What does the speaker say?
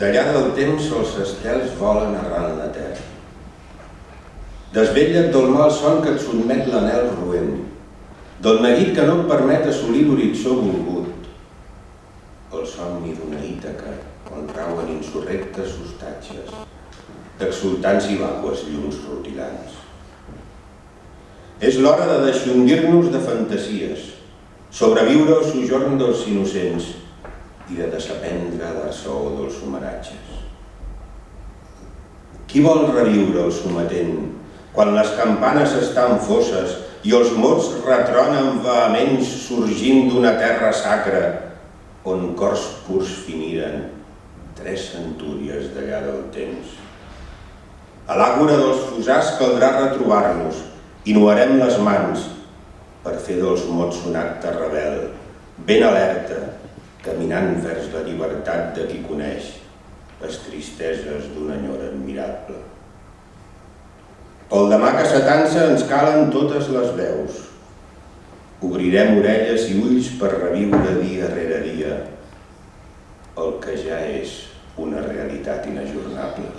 D'allà del temps els estels volen arran la terra. Desvetlla't del mal son que et sotmet l'anel roent, del neguit que no et permet assolir l'horitzó volgut, el somni d'una Ítaca on rauen insurrectes hostatges, d'exultants i vàcues llums rutilants. És l'hora de deixondir-nos de fantasies, sobreviure al sojorn dels innocents i de desaprendre la saó dels homenatges. Qui vol reviure el sometent quan les campanes estan fosses i els mots retronen vehements sorgint d'una terra sacra on cors purs finiren 3 centúries d'allà del temps? A l'àgora dels fusars caldrà retrobar-nos i nuarem les mans per fer dels mots un acte rebel, ben alerta, caminant vers la llibertat de qui coneix les tristeses d'un enyor admirable. Pel demà que s'atansa ens calen totes les veus. Obrirem orelles i ulls per reviure dia rere dia el que ja és una realitat inajornable.